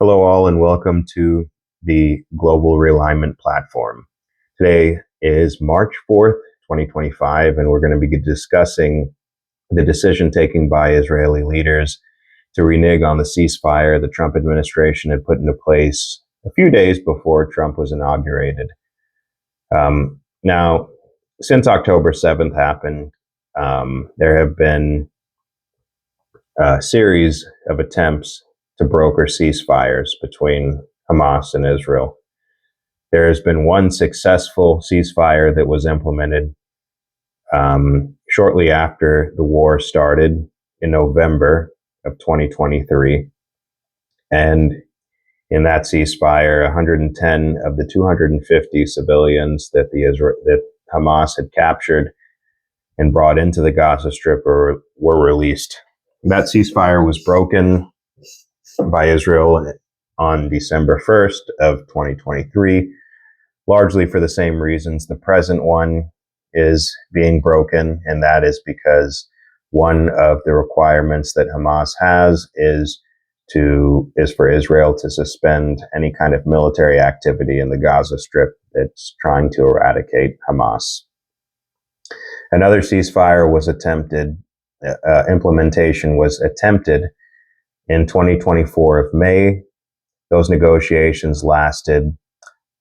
Hello, all, and welcome to the Global Realignment Platform. Today is March 4th, 2025, and we're going to be discussing the decision taken by Israeli leaders to renege on the ceasefire the Trump administration had put into place a few days before Trump was inaugurated. Now, since October 7th happened, there have been a series of attempts to broker ceasefires between Hamas and Israel. There has been one successful ceasefire that was implemented shortly after the war started in November of 2023. And in that ceasefire, 110 of the 250 civilians that Hamas had captured and brought into the Gaza Strip were released. That ceasefire was broken by Israel on December 1st of 2023, largely for the same reasons the present one is being broken, and that is because one of the requirements that Hamas has is for Israel to suspend any kind of military activity in the Gaza Strip that's trying to eradicate Hamas. Another ceasefire was implementation was attempted in 2024 of May. Those negotiations lasted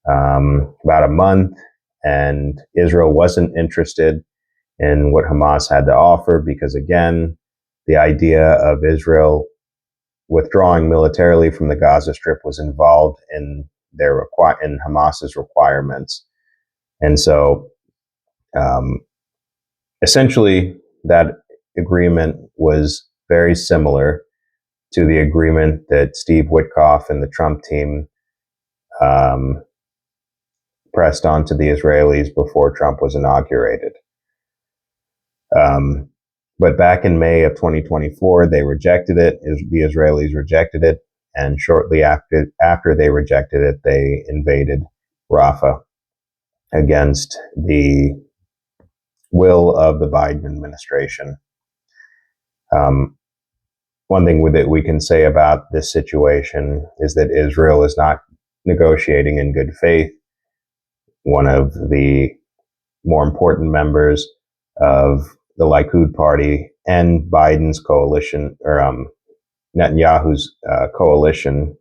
about a month, and Israel wasn't interested in what Hamas had to offer because, again, the idea of Israel withdrawing militarily from the Gaza Strip was involved in in Hamas's requirements. And so essentially that agreement was very similar to the agreement that Steve Witkoff and the Trump team pressed onto the Israelis before Trump was inaugurated. But back in May of 2024, they rejected it. The Israelis rejected it. And shortly after they rejected it, they invaded Rafah against the will of the Biden administration. One thing that we can say about this situation is that Israel is not negotiating in good faith. One of the more important members of the Likud party and Biden's coalition, or Netanyahu's coalition,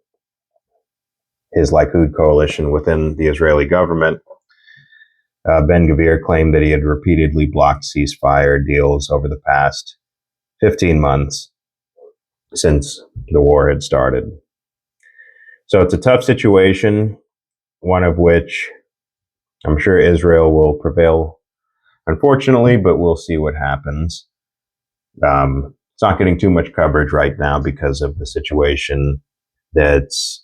his Likud coalition within the Israeli government, Ben-Gvir claimed that he had repeatedly blocked ceasefire deals over the past 15 months since the war had started. So it's a tough situation, one of which I'm sure Israel will prevail, unfortunately, but we'll see what happens. It's not getting too much coverage right now because of the situation that's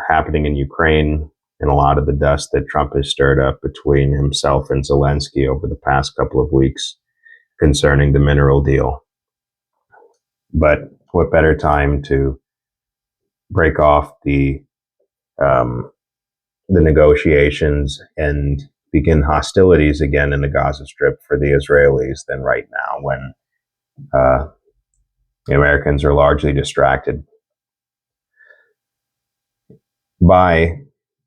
happening in Ukraine and a lot of the dust that Trump has stirred up between himself and Zelensky over the past couple of weeks concerning the mineral deal. But what better time to break off the negotiations and begin hostilities again in the Gaza Strip for the Israelis than right now, when the Americans are largely distracted by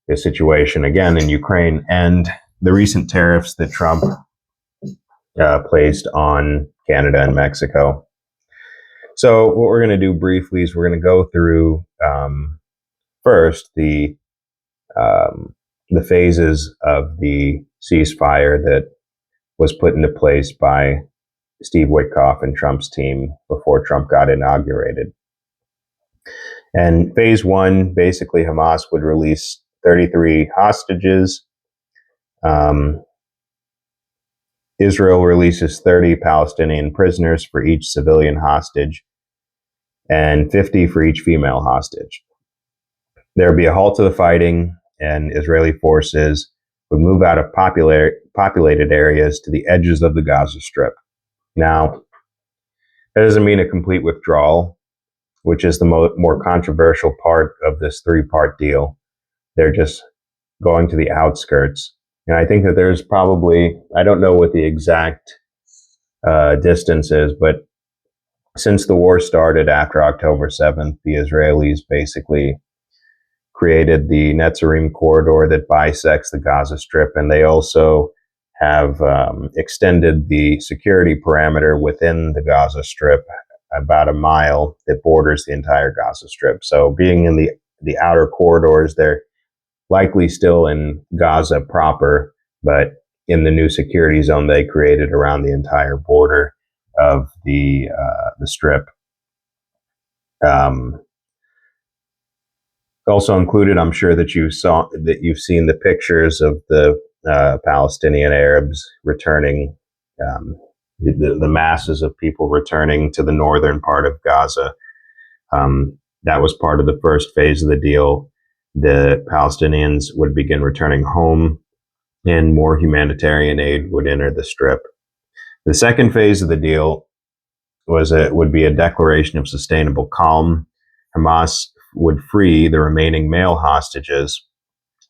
the situation again in Ukraine and the recent tariffs that Trump placed on Canada and Mexico. So what we're going to do briefly is we're going to go through first the phases of the ceasefire that was put into place by Steve Witkoff and Trump's team before Trump got inaugurated. And phase one, basically Hamas would release 33 hostages. Israel releases 30 Palestinian prisoners for each civilian hostage and 50 for each female hostage. There would be a halt to the fighting, and Israeli forces would move out of populated areas to the edges of the Gaza Strip. Now, that doesn't mean a complete withdrawal, which is the more controversial part of this three-part deal. They're just going to the outskirts. And I think that there's probably, I don't know what the exact distance is, but since the war started after October 7th, the Israelis basically created the Netzarim corridor that bisects the Gaza Strip, and they also have extended the security parameter within the Gaza Strip about a mile that borders the entire Gaza Strip. So being in the outer corridors, they're likely still in Gaza proper, but in the new security zone they created around the entire border of the Strip. Also included, I'm sure that you've seen the pictures of the Palestinian Arabs returning, the masses of people returning to the northern part of Gaza. That was part of the first phase of the deal. The Palestinians would begin returning home, and more humanitarian aid would enter the Strip. The second phase of the deal would be a declaration of sustainable calm. Hamas would free the remaining male hostages,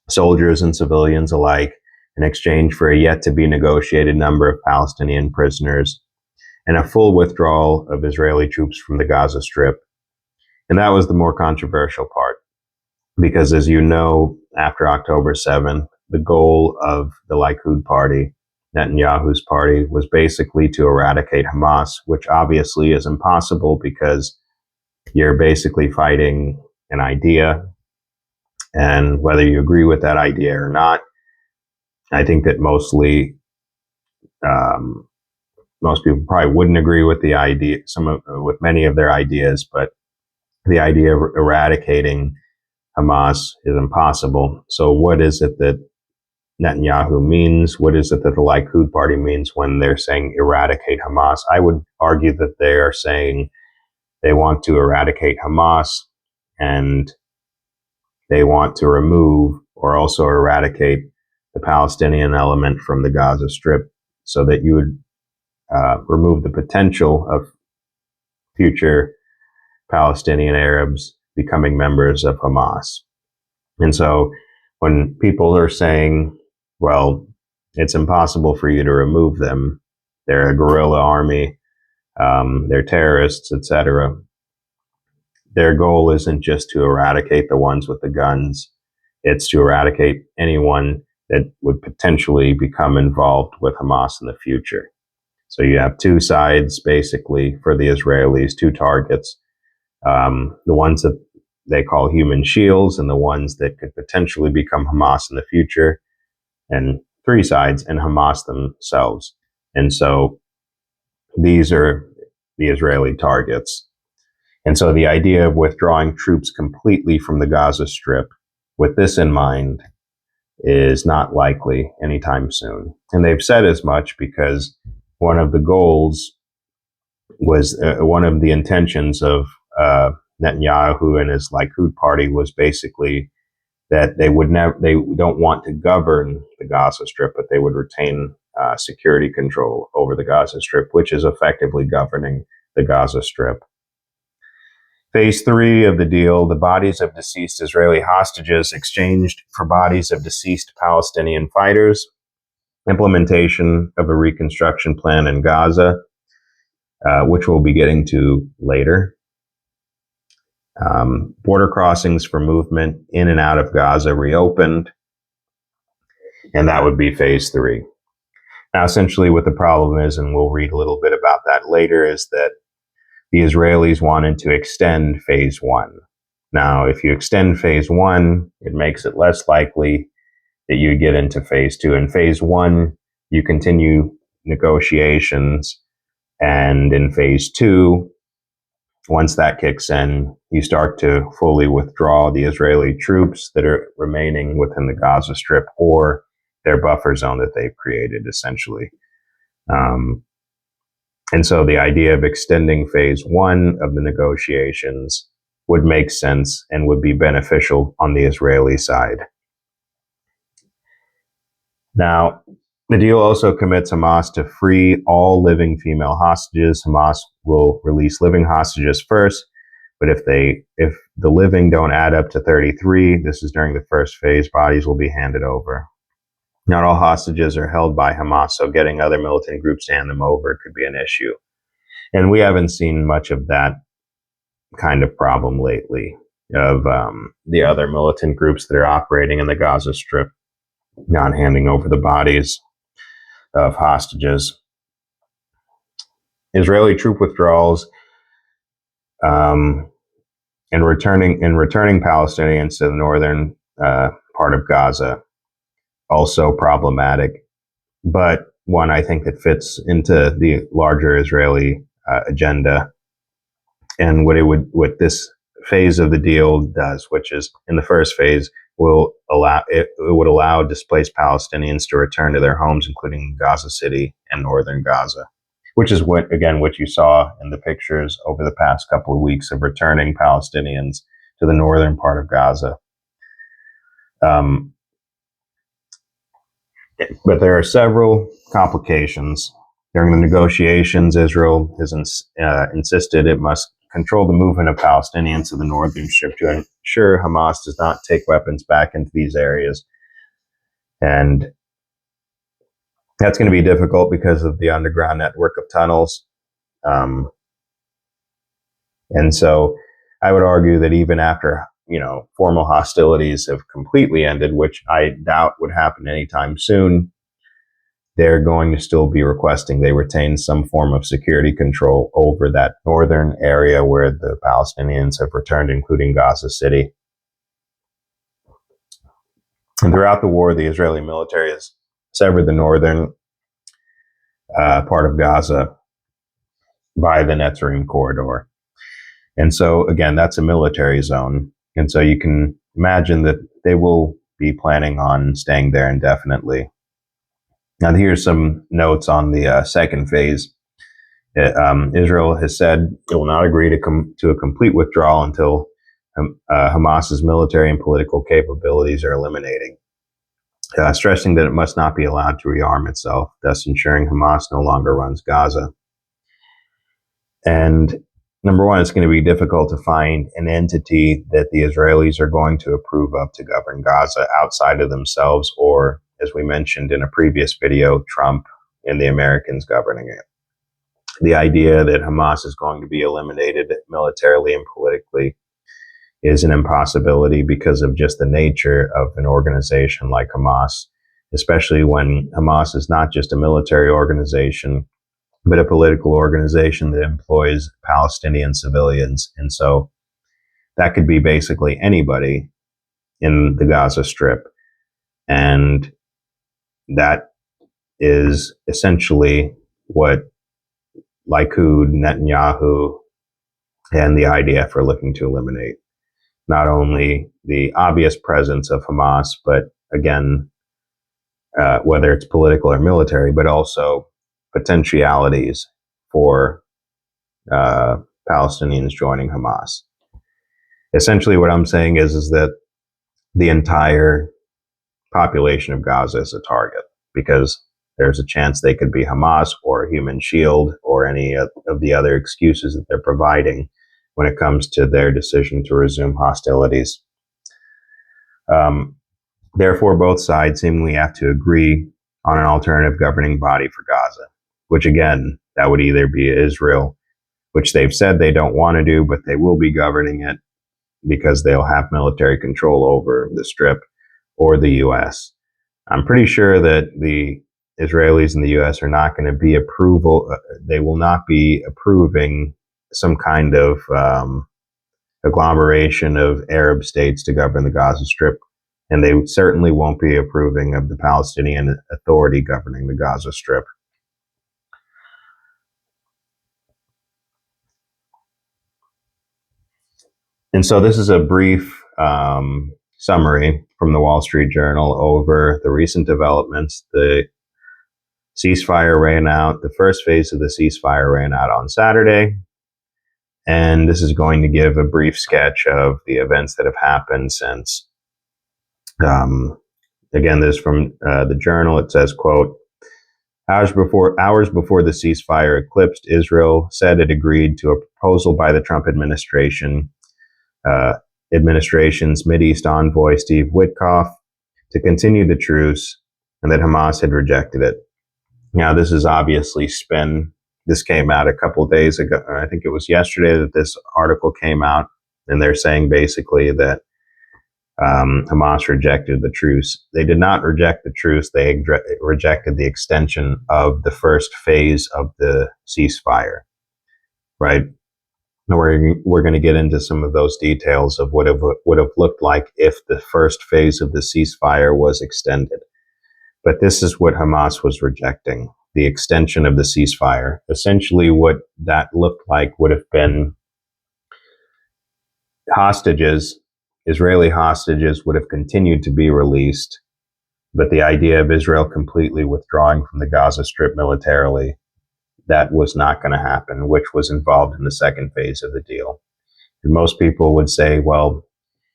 soldiers and civilians alike, in exchange for a yet-to-be negotiated number of Palestinian prisoners and a full withdrawal of Israeli troops from the Gaza Strip. And that was the more controversial part, because as you know, after October 7th, the goal of the Likud party, Netanyahu's party, was basically to eradicate Hamas, which obviously is impossible because you're basically fighting an idea. And whether you agree with that idea or not, I think that most people probably wouldn't agree with the idea, with many of their ideas, but the idea of eradicating Hamas is impossible. So what is it that Netanyahu means? What is it that the Likud party means when they're saying eradicate Hamas? I would argue that they are saying they want to eradicate Hamas, and they want to remove or also eradicate the Palestinian element from the Gaza Strip, so that you would remove the potential of future Palestinian Arabs becoming members of Hamas. And so when people are saying, well, it's impossible for you to remove them, they're a guerrilla army, they're terrorists, etc., their goal isn't just to eradicate the ones with the guns, it's to eradicate anyone that would potentially become involved with Hamas in the future. So you have two sides, basically, for the Israelis, two targets, the ones that they call human shields and the ones that could potentially become Hamas in the future, and three sides, and Hamas themselves. And so these are the Israeli targets. And so the idea of withdrawing troops completely from the Gaza Strip, with this in mind, is not likely anytime soon. And they've said as much because one of the goals was, one of the intentions of Netanyahu and his Likud party was basically that they don't want to govern the Gaza Strip, but they would retain security control over the Gaza Strip, which is effectively governing the Gaza Strip. Phase 3 of the deal, the bodies of deceased Israeli hostages exchanged for bodies of deceased Palestinian fighters, implementation of a reconstruction plan in Gaza, which we'll be getting to later. Border crossings for movement in and out of Gaza reopened, and that would be phase 3. Now, essentially what the problem is, and we'll read a little bit about that later, is that the Israelis wanted to extend phase 1. Now, if you extend phase 1, it makes it less likely that you get into phase 2. In phase 1, you continue negotiations, and in phase 2, once that kicks in, you start to fully withdraw the Israeli troops that are remaining within the Gaza Strip or their buffer zone that they've created, essentially. And so the idea of extending phase 1 of the negotiations would make sense and would be beneficial on the Israeli side. Now, the deal also commits Hamas to free all living female hostages. Hamas will release living hostages first, but if the living don't add up to 33, this is during the first phase, bodies will be handed over. Not all hostages are held by Hamas, so getting other militant groups to hand them over could be an issue. And we haven't seen much of that kind of problem lately. of the other militant groups that are operating in the Gaza Strip, not handing over the bodies of hostages. Israeli troop withdrawals and returning Palestinians to the northern part of Gaza, also problematic, but one I think that fits into the larger Israeli agenda. And what this phase of the deal does, which is in the first phase, it would allow displaced Palestinians to return to their homes, including Gaza City and northern Gaza, which is what you saw in the pictures over the past couple of weeks of returning Palestinians to the northern part of Gaza. But there are several complications. During the negotiations, Israel has insisted it must control the movement of Palestinians to the northern strip to ensure Hamas does not take weapons back into these areas. And that's going to be difficult because of the underground network of tunnels. And so I would argue that even after, formal hostilities have completely ended, which I doubt would happen anytime soon, they're going to still be requesting they retain some form of security control over that northern area where the Palestinians have returned, including Gaza City. And throughout the war, the Israeli military has severed the northern part of Gaza by the Netzarim corridor. And so, again, that's a military zone. And so you can imagine that they will be planning on staying there indefinitely. Now, here's some notes on the second phase. Israel has said it will not agree to a complete withdrawal until Hamas's military and political capabilities are eliminated, stressing that it must not be allowed to rearm itself, thus ensuring Hamas no longer runs Gaza. And number one, it's going to be difficult to find an entity that the Israelis are going to approve of to govern Gaza outside of themselves, or, as we mentioned in a previous video, Trump and the Americans governing it. The idea that Hamas is going to be eliminated militarily and politically is an impossibility because of just the nature of an organization like Hamas, especially when Hamas is not just a military organization, but a political organization that employs Palestinian civilians. And so that could be basically anybody in the Gaza Strip. And that is essentially what Likud, Netanyahu, and the IDF are looking to eliminate. Not only the obvious presence of Hamas, but again, whether it's political or military, but also potentialities for Palestinians joining Hamas. Essentially, what I'm saying is that the entire population of Gaza is a target, because there's a chance they could be Hamas or Human Shield or any of the other excuses that they're providing when it comes to their decision to resume hostilities. Therefore, both sides seemingly have to agree on an alternative governing body for Gaza, which again, that would either be Israel, which they've said they don't want to do, but they will be governing it because they'll have military control over the Strip, or the U.S. I'm pretty sure that the Israelis and the U.S. are not going to be they will not be approving some kind of agglomeration of Arab states to govern the Gaza Strip. And they certainly won't be approving of the Palestinian Authority governing the Gaza Strip. And so this is a brief summary from the Wall Street Journal over the recent developments. The ceasefire ran out. The first phase of the ceasefire ran out on Saturday. And this is going to give a brief sketch of the events that have happened since. Again, this is from the Journal. It says, quote, hours before the ceasefire eclipsed, Israel said it agreed to a proposal by the Trump administration's Mideast envoy, Steve Witkoff, to continue the truce, and that Hamas had rejected it. Now, this is obviously spin. This came out a couple of days ago. I think it was yesterday that this article came out And they're saying basically that Hamas rejected the truce. They did not reject the truce. They rejected the extension of the first phase of the ceasefire, right? And we're going to get into some of those details of what it would have looked like if the first phase of the ceasefire was extended. But this is what Hamas was rejecting, the extension of the ceasefire. Essentially, what that looked like would have been hostages, Israeli hostages would have continued to be released, but the idea of Israel completely withdrawing from the Gaza Strip militarily, that was not going to happen, which was involved in the second phase of the deal. And most people would say, well,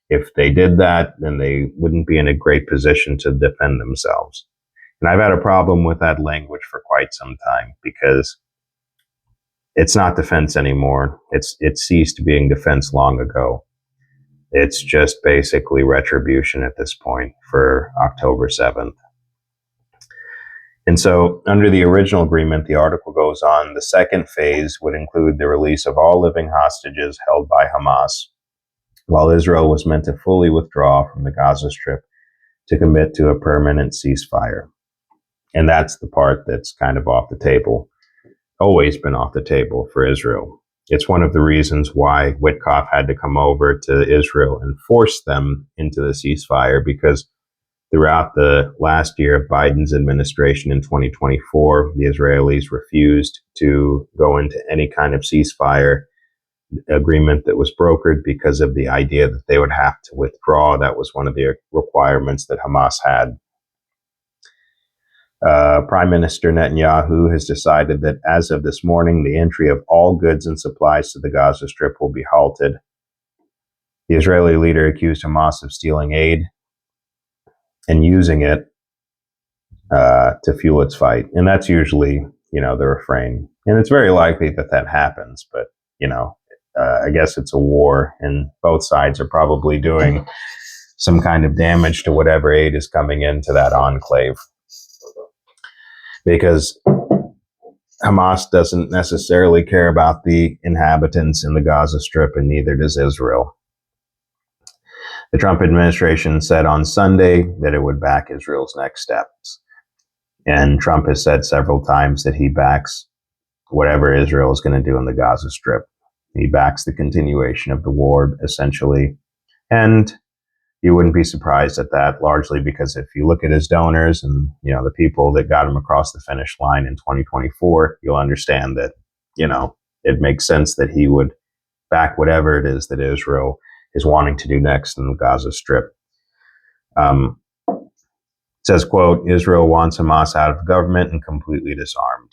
if they did that, then they wouldn't be in a great position to defend themselves. And I've had a problem with that language for quite some time because it's not defense anymore. It ceased being defense long ago. It's just basically retribution at this point for October 7th. And so under the original agreement, the article goes on, the second phase would include the release of all living hostages held by Hamas, while Israel was meant to fully withdraw from the Gaza Strip to commit to a permanent ceasefire. And that's the part that's kind of off the table, always been off the table for Israel. It's one of the reasons why Witkoff had to come over to Israel and force them into the ceasefire, because throughout the last year of Biden's administration in 2024, the Israelis refused to go into any kind of ceasefire agreement that was brokered because of the idea that they would have to withdraw. That was one of the requirements that Hamas had. Prime Minister Netanyahu has decided that as of this morning, the entry of all goods and supplies to the Gaza Strip will be halted. The Israeli leader accused Hamas of stealing aid and using it to fuel its fight. And that's usually, the refrain. And it's very likely that that happens. But, I guess it's a war and both sides are probably doing some kind of damage to whatever aid is coming into that enclave. Because Hamas doesn't necessarily care about the inhabitants in the Gaza Strip, and neither does Israel. The Trump administration said on Sunday that it would back Israel's next steps. And Trump has said several times that he backs whatever Israel is going to do in the Gaza Strip. He backs the continuation of the war, essentially. And you wouldn't be surprised at that, largely because if you look at his donors and, the people that got him across the finish line in 2024, you'll understand that, it makes sense that he would back whatever it is that Israel is wanting to do next in the Gaza Strip. It says, quote, Israel wants Hamas out of government and completely disarmed.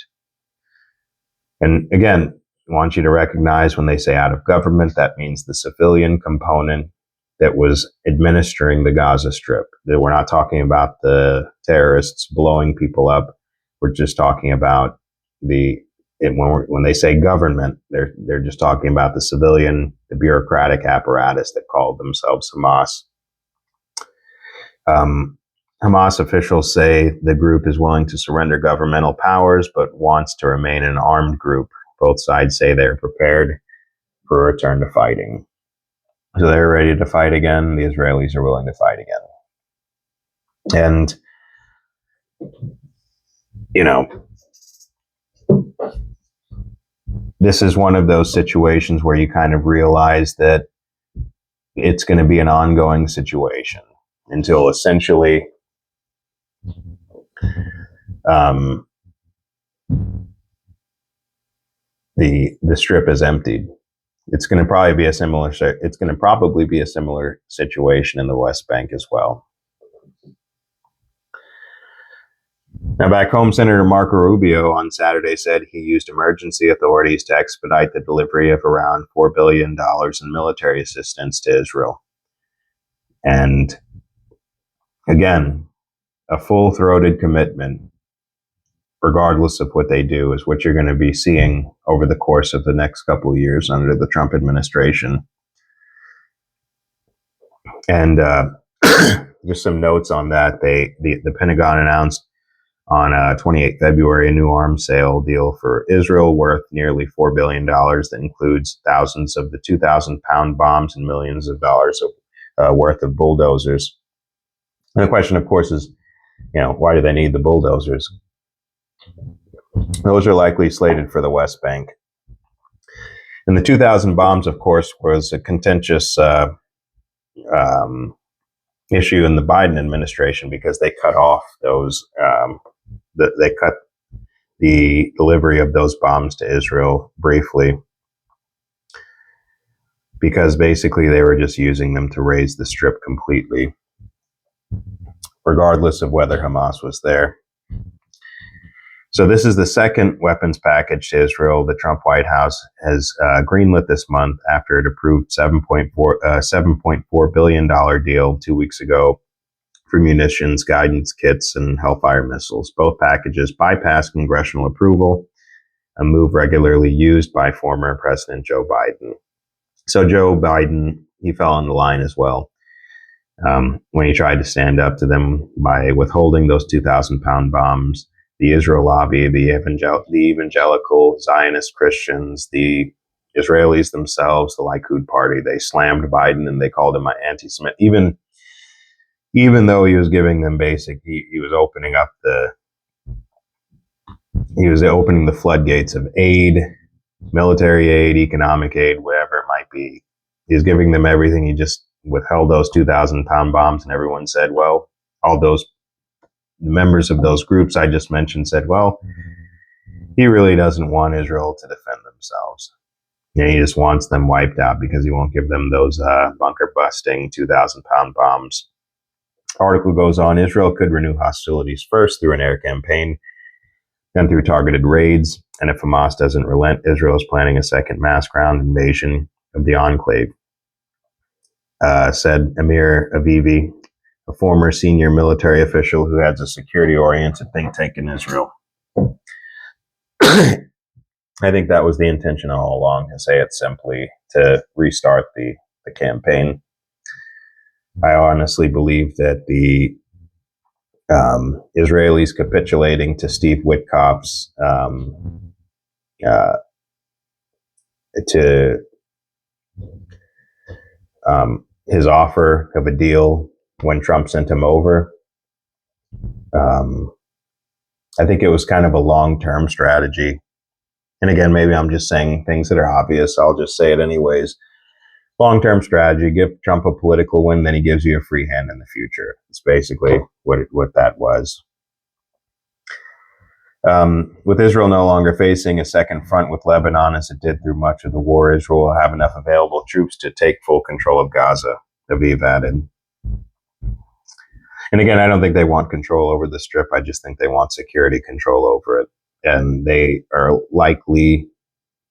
And again, I want you to recognize when they say out of government, that means the civilian component that was administering the Gaza Strip. That we're not talking about the terrorists blowing people up. We're just talking about when they say government, they're just talking about the civilian, the bureaucratic apparatus that called themselves Hamas. Hamas officials say the group is willing to surrender governmental powers, but wants to remain an armed group. Both sides say they're prepared for a return to fighting. So they're ready to fight again. The Israelis are willing to fight again. And, this is one of those situations where you kind of realize that it's going to be an ongoing situation until essentially the strip is emptied. It's going to probably be a similar situation in the West Bank as well. Now, back home, Senator Marco Rubio on Saturday said he used emergency authorities to expedite the delivery of around $4 billion in military assistance to Israel. And again, a full-throated commitment, regardless of what they do, is what you're going to be seeing over the course of the next couple of years under the Trump administration. And just some notes on that. The Pentagon announced on 28 February, a new arms sale deal for Israel worth nearly $4 billion that includes thousands of the 2,000-pound bombs and millions of dollars worth of bulldozers. And the question, of course, is, why do they need the bulldozers? Those are likely slated for the West Bank. And the 2,000 bombs, of course, was a contentious issue in the Biden administration because they cut off those, they cut the delivery of those bombs to Israel briefly because basically they were just using them to raise the strip completely, regardless of whether Hamas was there. So this is the second weapons package to Israel the Trump White House has greenlit this month after it approved $7.4 billion deal 2 weeks ago for munitions, guidance kits, and Hellfire missiles. Both packages bypassed congressional approval, a move regularly used by former President Joe Biden. So Joe Biden, he fell on the line as well when he tried to stand up to them by withholding those 2,000-pound bombs. The Israel lobby, the evangelical Zionist Christians, the Israelis themselves, the Likud party, they slammed Biden and they called him an anti-Semite. Even though he was giving them he was opening the floodgates of aid, military aid, economic aid, whatever it might be. He was giving them everything. He just withheld those 2,000-pound bombs, and everyone said, well, all those members of those groups I just mentioned said, well, he really doesn't want Israel to defend themselves. He just wants them wiped out because he won't give them those bunker-busting 2,000-pound bombs. Article goes on, Israel could renew hostilities first through an air campaign, then through targeted raids, and if Hamas doesn't relent, Israel is planning a second mass ground invasion of the enclave, said Amir Avivi, a former senior military official who heads a security-oriented think tank in Israel. I think that was the intention all along, to say it simply, to restart the campaign. I honestly believe that the Israelis capitulating to Steve Witkoff's his offer of a deal when Trump sent him over. I think it was kind of a long-term strategy. And again, maybe I'm just saying things that are obvious. I'll just say it anyways. Long-term strategy, give Trump a political win, then he gives you a free hand in the future. It's basically what that was. With Israel no longer facing a second front with Lebanon as it did through much of the war, Israel will have enough available troops to take full control of Gaza, Aviv added. And again, I don't think they want control over the strip. I just think they want security control over it. And they are likely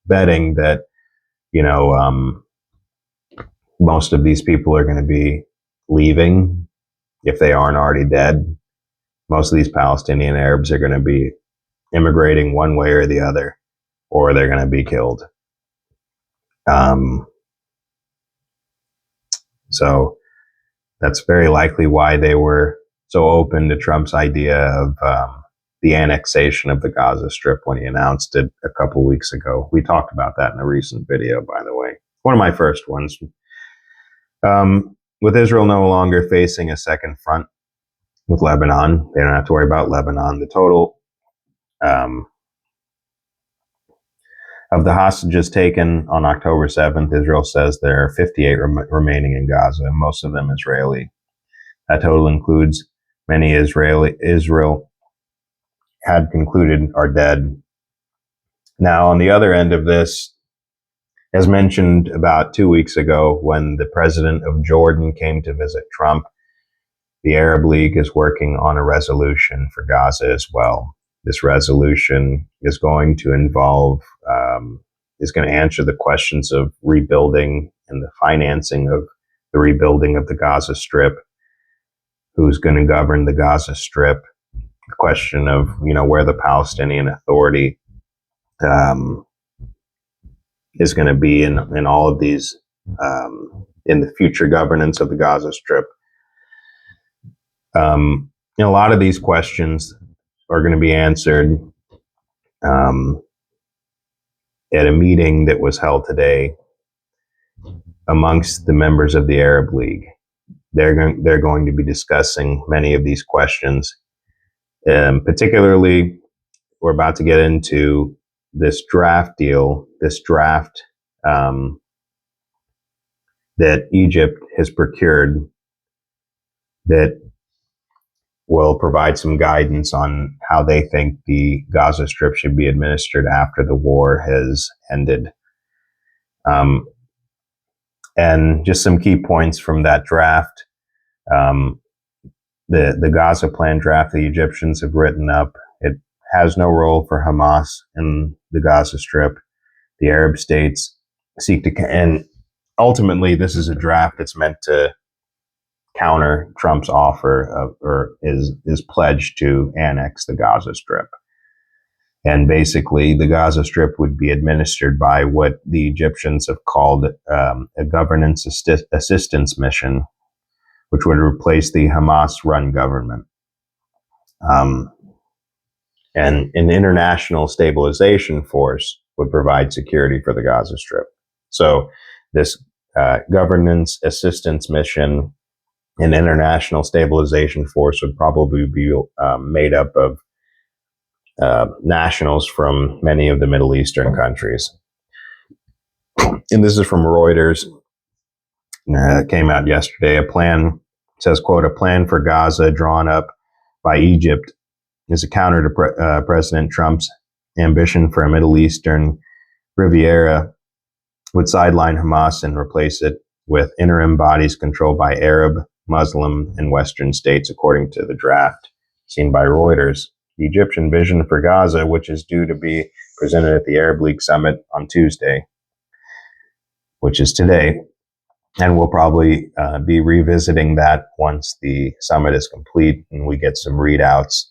betting that, most of these people are going to be leaving if they aren't already dead. Most of these Palestinian Arabs are going to be immigrating one way or the other, or they're going to be killed. So that's very likely why they were so open to Trump's idea of the annexation of the Gaza Strip when he announced it a couple weeks ago. We talked about that in a recent video, by the way. One of my first ones. With Israel no longer facing a second front with Lebanon, they don't have to worry about Lebanon. The total of the hostages taken on October 7th, Israel says there are 58 remaining in Gaza, and most of them Israeli. That total includes many Israel had concluded are dead. Now, on the other end of this, as mentioned about 2 weeks ago, when the president of Jordan came to visit Trump, the Arab League is working on a resolution for Gaza as well. This resolution is going to involve, is going to answer the questions of rebuilding and the financing of the rebuilding of the Gaza Strip, who's going to govern the Gaza Strip, the question of, where the Palestinian Authority is going to be in all of these, in the future governance of the Gaza Strip. A lot of these questions are going to be answered at a meeting that was held today amongst the members of the Arab League. They're going to be discussing many of these questions. Particularly, we're about to get into this draft deal, this draft that Egypt has procured that will provide some guidance on how they think the Gaza Strip should be administered after the war has ended. And just some key points from that draft. The Gaza plan draft the Egyptians have written up, it has no role for Hamas in the Gaza Strip. The Arab states seek to, and ultimately this is a draft that's meant to counter Trump's offer of, or his pledge to annex the Gaza Strip. And basically, the Gaza Strip would be administered by what the Egyptians have called a governance assistance mission, which would replace the Hamas-run government. And an international stabilization force would provide security for the Gaza Strip. So this governance assistance mission, an international stabilization force, would probably be made up of nationals from many of the Middle Eastern countries. And this is from Reuters. It came out yesterday. A plan, says, quote, a plan for Gaza drawn up by Egypt is a counter to President Trump's ambition for a Middle Eastern Riviera, would sideline Hamas and replace it with interim bodies controlled by Arab, Muslim, and Western states, according to the draft seen by Reuters. The Egyptian vision for Gaza, which is due to be presented at the Arab League Summit on Tuesday, which is today, and we'll probably be revisiting that once the summit is complete and we get some readouts.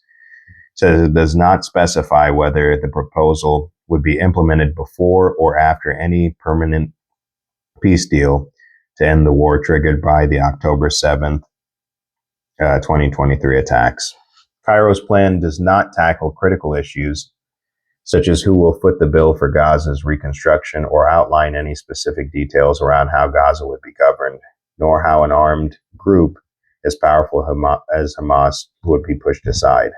Says it does not specify whether the proposal would be implemented before or after any permanent peace deal to end the war triggered by the October 7th, 2023 attacks. Cairo's plan does not tackle critical issues such as who will foot the bill for Gaza's reconstruction or outline any specific details around how Gaza would be governed, nor how an armed group as powerful as Hamas would be pushed aside.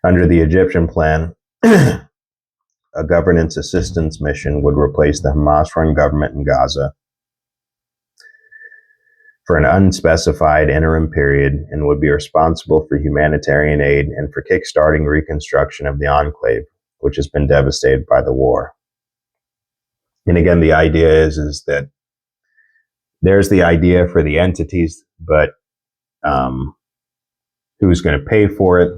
Under the Egyptian plan, a governance assistance mission would replace the Hamas-run government in Gaza for an unspecified interim period and would be responsible for humanitarian aid and for kickstarting reconstruction of the enclave, which has been devastated by the war. And again, the idea is that there's the idea for the entities, but who's going to pay for it?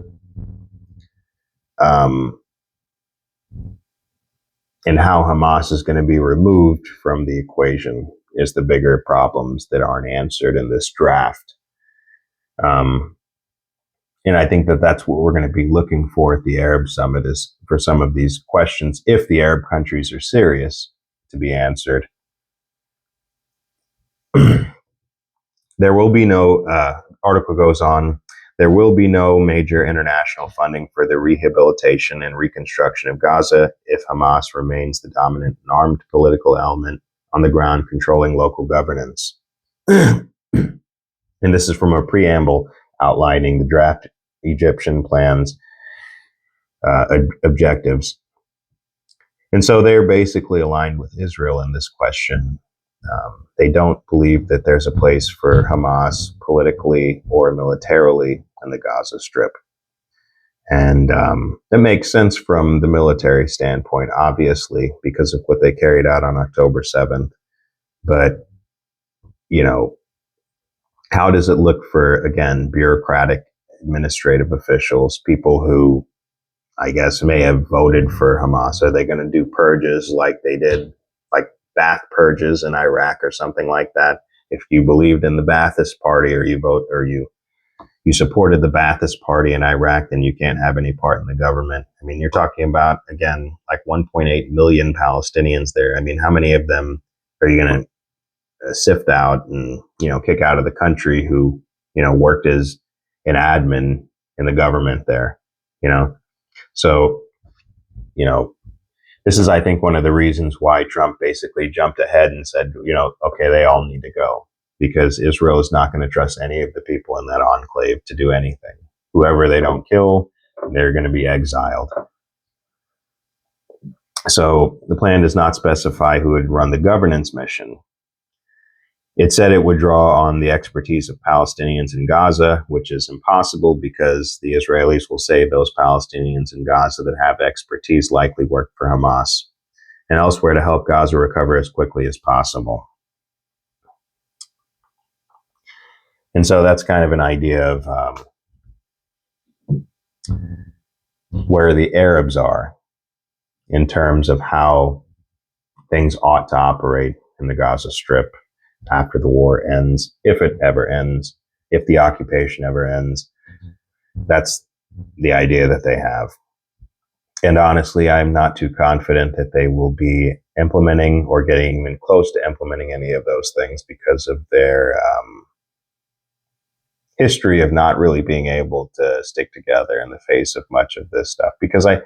And how Hamas is going to be removed from the equation is the bigger problems that aren't answered in this draft. And I think that that's what we're going to be looking for at the Arab Summit, is for some of these questions, if the Arab countries are serious, to be answered. There will be no, article goes on, there will be no major international funding for the rehabilitation and reconstruction of Gaza if Hamas remains the dominant and armed political element on the ground controlling local governance. And this is from a preamble outlining the draft Egyptian plan's objectives. And so they're basically aligned with Israel in this question. They don't believe that there's a place for Hamas politically or militarily in the Gaza Strip. And it makes sense from the military standpoint, obviously, because of what they carried out on October 7th. But, you know, how does it look for, again, bureaucratic administrative officials, people who, I guess, may have voted for Hamas? Are they going to do purges like they did, like Ba'ath purges in Iraq or something like that? If you believed in the Ba'athist party or you supported the Ba'athist party in Iraq, then you can't have any part in the government. I mean, you're talking about, again, like 1.8 million Palestinians there. I mean, how many of them are you going to sift out and, kick out of the country who, worked as an admin in the government there, you know. So, you know, this is, I think, one of the reasons why Trump basically jumped ahead and said, you know, okay, they all need to go, because Israel is not going to trust any of the people in that enclave to do anything. Whoever they don't kill, they're going to be exiled. So the plan does not specify who would run the governance mission. It said it would draw on the expertise of Palestinians in Gaza, which is impossible because the Israelis will say those Palestinians in Gaza that have expertise likely work for Hamas and elsewhere to help Gaza recover as quickly as possible. And so that's kind of an idea of where the Arabs are in terms of how things ought to operate in the Gaza Strip after the war ends, if it ever ends, if the occupation ever ends. That's the idea that they have. And honestly, I'm not too confident that they will be implementing or getting even close to implementing any of those things because of their history of not really being able to stick together in the face of much of this stuff. Because I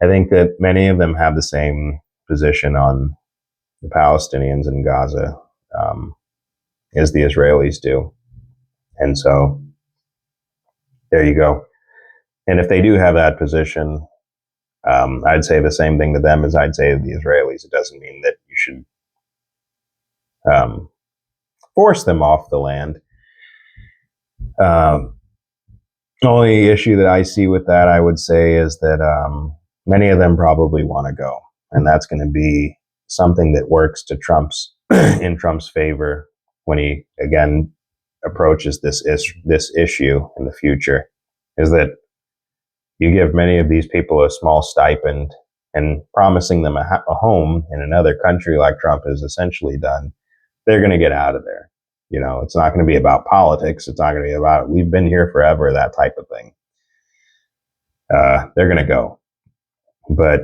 think that many of them have the same position on the Palestinians in Gaza as the Israelis do. And so there you go. And if they do have that position, I'd say the same thing to them as I'd say to the Israelis. It doesn't mean that you should force them off the land. The only issue that I see with that, I would say, is that many of them probably want to go. And that's going to be something that works to in Trump's favor when he, again, approaches this issue in the future, is that you give many of these people a small stipend and promising them a home in another country like Trump has essentially done, they're going to get out of there. You know, it's not going to be about politics. It's not going to be about, we've been here forever, that type of thing. They're going to go. But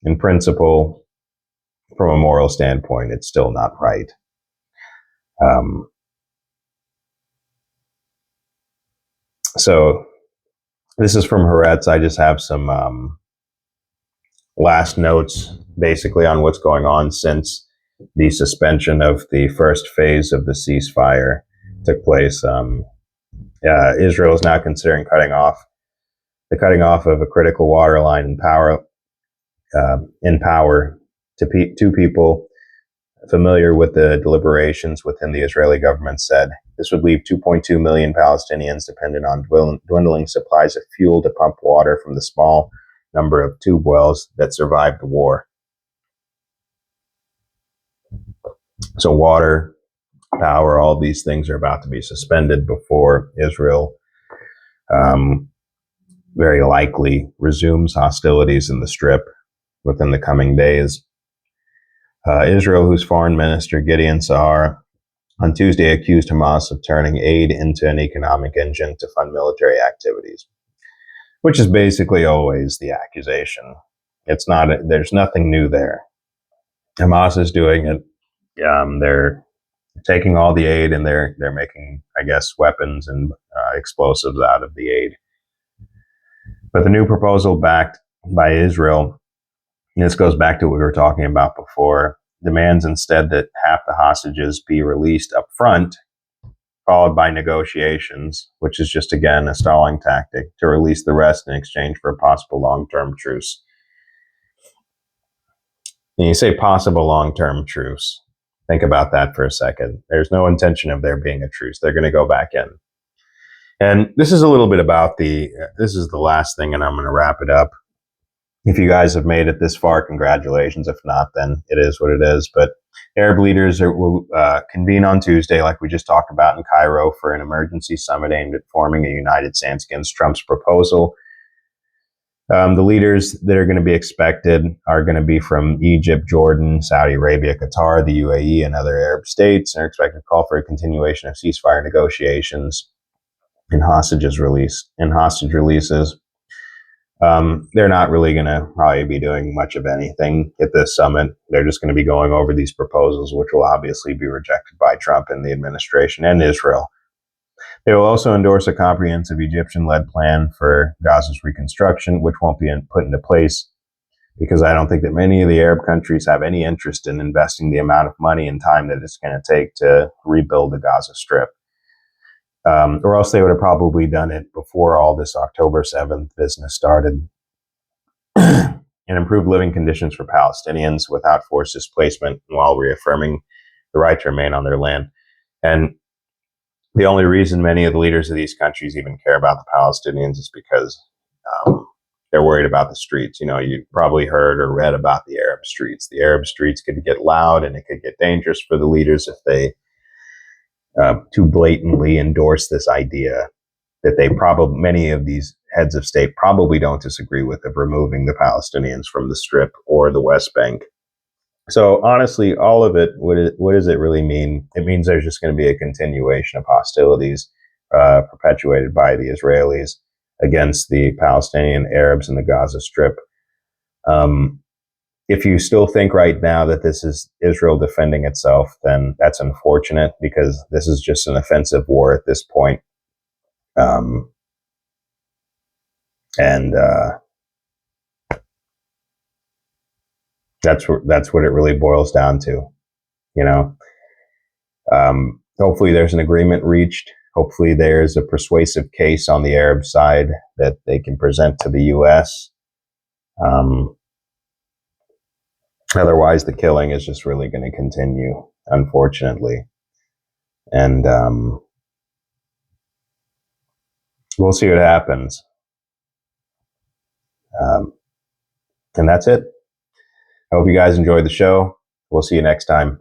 in principle, from a moral standpoint, it's still not right. So this is from Haaretz. I just have some last notes basically on what's going on since the suspension of the first phase of the ceasefire took place. Israel is now considering cutting off of a critical water line in power to two people familiar with the deliberations within the Israeli government said this would leave 2.2 million Palestinians dependent on dwindling supplies of fuel to pump water from the small number of tube wells that survived the war. So water, power, all these things are about to be suspended before Israel very likely resumes hostilities in the Strip within the coming days. Israel, whose foreign minister Gideon Sa'ar on Tuesday accused Hamas of turning aid into an economic engine to fund military activities, which is basically always the accusation. There's nothing new there. Hamas is doing it. They're taking all the aid and they're making, I guess, weapons and explosives out of the aid. But the new proposal backed by Israel, and this goes back to what we were talking about before, demands instead that half the hostages be released up front, followed by negotiations, which is just, again, a stalling tactic to release the rest in exchange for a possible long-term truce. And you say possible long-term truce. Think about that for a second. There's no intention of there being a truce. They're going to go back in. And this is a little bit about this is the last thing, and I'm going to wrap it up. If you guys have made it this far, congratulations. If not, then it is what it is. But Arab leaders will convene on Tuesday, like we just talked about, in Cairo for an emergency summit aimed at forming a united stance against Trump's proposal. The leaders that are going to be expected are going to be from Egypt, Jordan, Saudi Arabia, Qatar, the UAE, and other Arab states. They're expected to call for a continuation of ceasefire negotiations and hostage releases. They're not really going to probably be doing much of anything at this summit. They're just going to be going over these proposals, which will obviously be rejected by Trump and the administration and Israel. It will also endorse a comprehensive Egyptian-led plan for Gaza's reconstruction, which won't be put into place because I don't think that many of the Arab countries have any interest in investing the amount of money and time that it's going to take to rebuild the Gaza Strip. Or else they would have probably done it before all this October 7th business started. And improved living conditions for Palestinians without forced displacement while reaffirming the right to remain on their land. And the only reason many of the leaders of these countries even care about the Palestinians is because they're worried about the streets. You know, you probably heard or read about the Arab streets. The Arab streets could get loud and it could get dangerous for the leaders if they too blatantly endorse this idea that many of these heads of state probably don't disagree with, of removing the Palestinians from the Strip or the West Bank. So honestly, all of it, what does it really mean? It means there's just going to be a continuation of hostilities perpetuated by the Israelis against the Palestinian Arabs in the Gaza Strip. If you still think right now that this is Israel defending itself, then that's unfortunate, because this is just an offensive war at this point. That's what it really boils down to, you know. Hopefully there's an agreement reached. Hopefully there's a persuasive case on the Arab side that they can present to the U.S. Otherwise, the killing is just really going to continue, unfortunately. And we'll see what happens. And that's it. I hope you guys enjoyed the show. We'll see you next time.